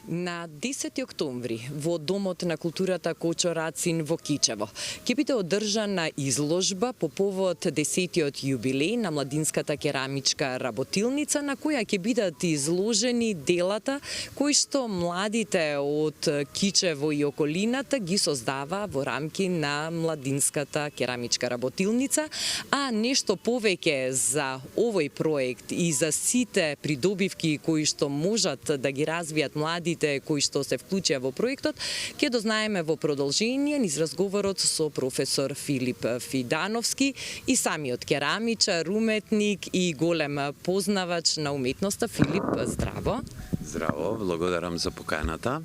На 10 октомври во Домот на културата Кочо Рацин во Кичево ќе биде одржана изложба по повод 10-тиот јубилеј на младинската керамичка работилница, на која ќе бидат изложени делата кои што младите од Кичево и околината ги создава во рамки на младинската керамичка работилница, а нешто повеќе за овој проект и за сите придобивки кои што можат да ги развијат младите кои што се вклучија во проектот, ќе дознаеме во продолжение низ разговорот со професор Филип Фидановски и самиот керамичар, уметник и голем познавач на уметноста. Филип, здраво. Здраво, благодарам за поканата.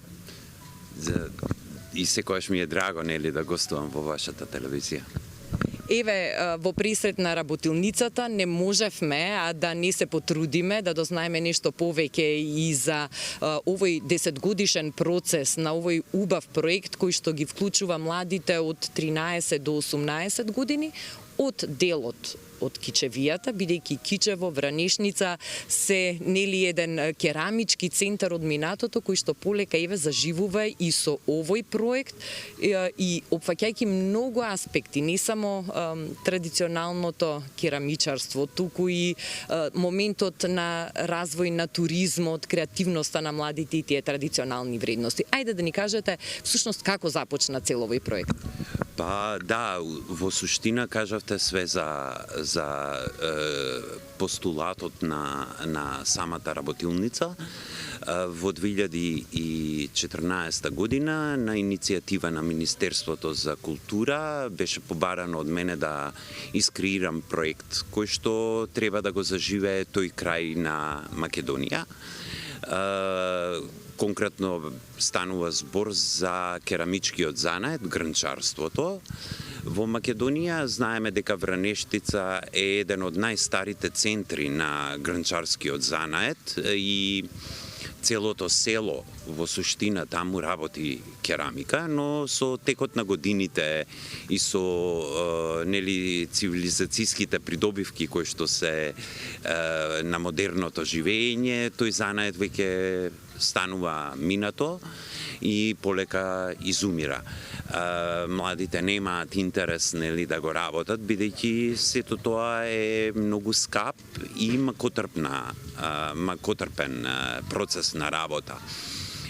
И секогаш ми е драго, нели, да гостувам во вашата телевизија. Еве, во присред на работилницата не можевме да не се потрудиме да дознаеме нешто повеќе и за овој 10-годишен процес на овој убав проект кој што ги вклучува младите од 13 до 18 години од делот од Кичевијата, бидејќи Кичево, Вранешница се нели еден керамички центар од минатото кој што полека еве заживува и со овој проект и опфаќајќи многу аспекти, не само традиционалното керамичарство, туку и моментот на развој на туризмот, креативноста на младите и тие традиционални вредности. Ајде да ни кажете всушност како започна цел овој проект. Па да, во суштина кажавте све за постулатот на самата работилница. Во 2014 година на иницијатива на Министерството за култура беше побарано од мене да искреирам проект кој што треба да го заживее тој крај на Македонија. Конкретно станува збор за керамичкиот занает, грнчарството. Во Македонија знаеме дека Вранештица е еден од најстарите центри на грнчарскиот занает и целото село во суштина таму работи керамика, но со текот на годините и со нели цивилизацијските придобивки кои што се на модерното живење, тој занает веќе станува минато и полека изумира. Младите немаат интерес нели да го работат, бидејќи сето тоа е многу скап и макотрпен процес на работа.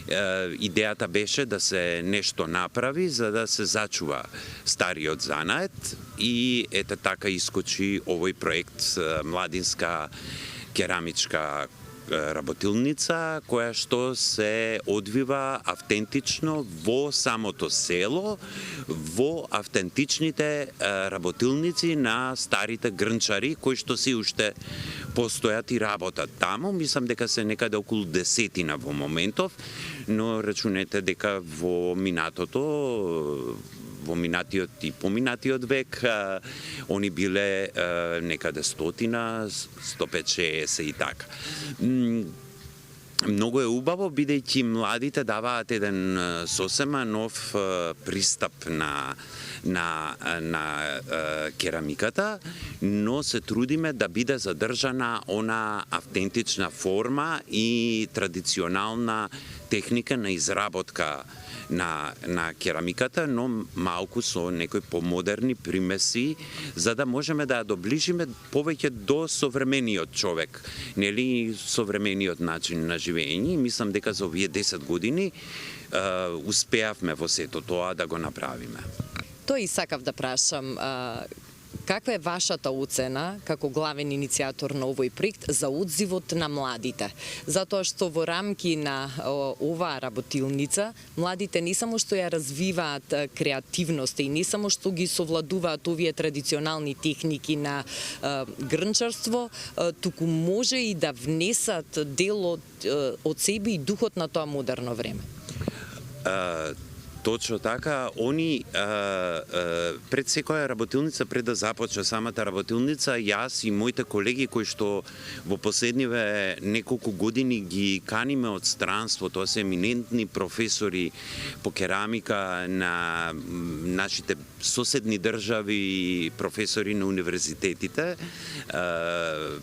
Идејата беше да се нешто направи за да се зачува стариот занает и ете така искочи овој проект младинска керамичка работилница која што се одвива автентично во самото село, во автентичните работилници на старите грнчари кои што си уште постојат и работат таму. Мислам дека се некаде околу 10 во моментов, но рачунете дека во минатиот и поминатиот век, они биле некаде 100, 150 и така. Многу е убаво, бидејќи младите даваат еден сосема нов пристап на керамиката, но се трудиме да биде задржана она автентична форма и традиционална техника на изработка на керамиката, но малку со некои помодерни примеси, за да можеме да ја доближиме повеќе до современиот човек, нели современиот начин на живење. Мислам дека за овие 10 години успеавме во сето тоа да го направиме. Тоа и сакав да прашам. Каква е вашата оцена како главен иницијатор на овој проект за одзивот на младите? Затоа што во рамки на оваа работилница младите не само што ја развиваат креативноста и не само што ги совладуваат овие традиционални техники на грнчарство, туку може и да внесат дел од себе и духот на тоа модерно време. Точно така, они пред секоја работилница, пред да започне самата работилница, јас и моите колеги кои што во последниве неколку години ги каниме од странство, тоа се еминентни професори по керамика на нашите соседни држави, професори на универзитетите.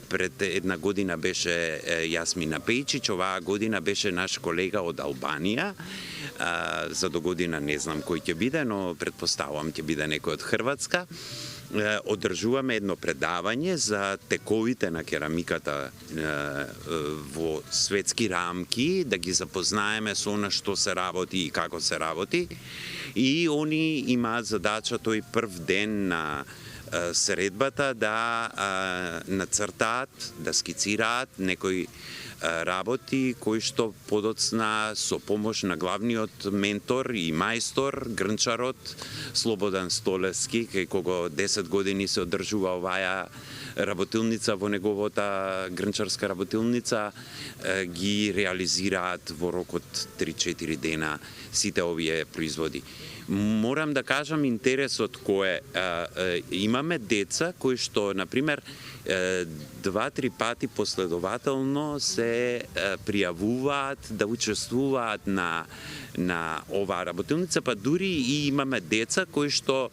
Пред една година беше Јасмина Пејчич, оваа година беше наш колега од Албанија. За до година не знам кој ќе биде, но предпоставувам ќе биде некој од Хрватска. Одржуваме едно предавање за тековите на керамиката во светски рамки, да ги запознаеме со она што се работи и како се работи. И они имаат задача тој прв ден на средбата да нацртаат, да скицираат некои работи кои што подоцна со помош на главниот ментор и мајстор, грнчарот Слободан Столевски, кај кого 10 години се одржува оваа работилница во неговата грнчарска работилница, ги реализираат во рок од 3-4 дена сите овие производи. Морам да кажам интересот кој имаме деца кои што, например, 2-3 пати последователно се пријавуваат да учествуваат на оваа работилница, па дури и имаме деца кои што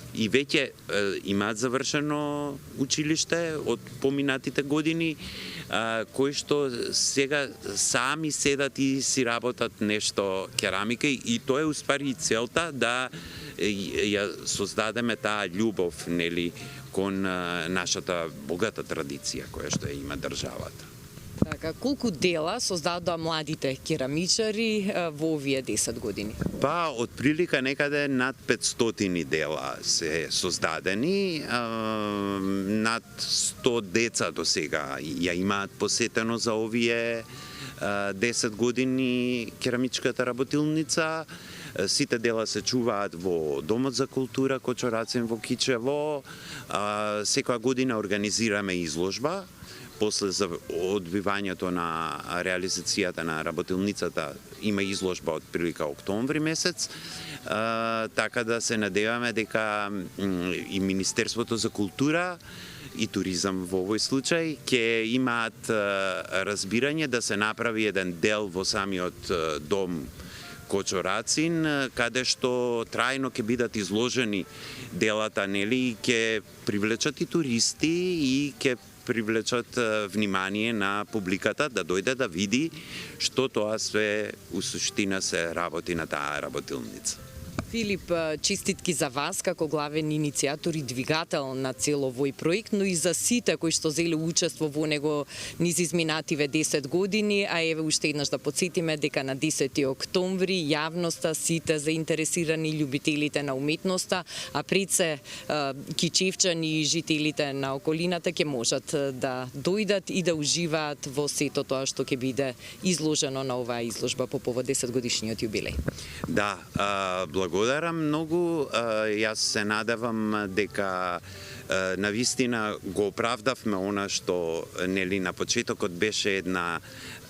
и веќе имаат завршено училиште од поминатите години, кои што сега сами седат и си работат нешто керамика, и тоа е уствари целта да ја создадеме таа љубов, нели, кон нашата богата традиција која што ја има државата. Така, колку дела создадоа младите керамичари во овие 10 години? Па, од прилика некаде над 500 дела се создадени, над 100 деца до сега ја имаат посетено за овие 10 години керамичката работилница. Сите дела се чуваат во Домот за култура Кочорацин во Кичево. Секоја година организираме изложба. После за одбивањето на реализацијата на работилницата има изложба од прилика октомври месец. Така да се надеваме дека и Министерството за култура и туризам во овој случај ќе имаат разбирање да се направи еден дел во самиот дом Кочорацин, каде што трајно ќе бидат изложени делата, нели, и ќе привлечат и туристи и ќе привлечат внимание на публиката да дојде да види што тоа све у суштина се работи на таа работилница. Филип, честитки за вас како главен иницијатор и двигател на цел овој проект, но и за сите кои што зеле учество во него низ изминативе 10 години, а еве уште еднаш да подсетиме дека на 10 октомври јавноста, сите заинтересирани љубителите на уметноста, а пред се кичевчани и жителите на околината ќе можат да дојдат и да уживаат во сето тоа што ќе биде изложено на оваа изложба по повод 10 годишниот јубилеј. Да, благодарам многу. Јас се надевам дека навистина го оправдавме она што, нели, на почетокот беше една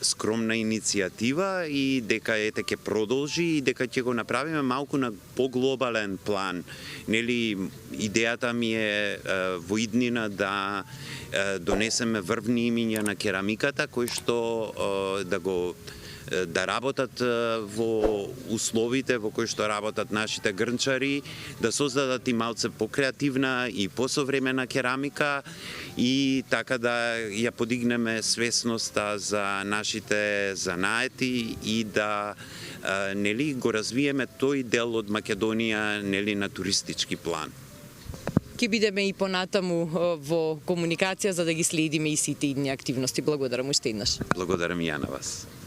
скромна иницијатива и дека ете ќе продолжи и дека ќе го направиме малку на поглобален план. Нели, идејата ми е во иднина да донесеме врвни имиња на керамиката кои што да работат во условите во кои што работат нашите грнчари, да создадат и малце покреативна и посовремена керамика и така да ја подигнеме свесноста за нашите занаети и да нели го развиеме тој дел од Македонија, нели, на туристички план. Ќе бидеме и понатаму во комуникација за да ги следиме и сите идни активности. Благодарам уште еднаш. Благодарам ја на вас.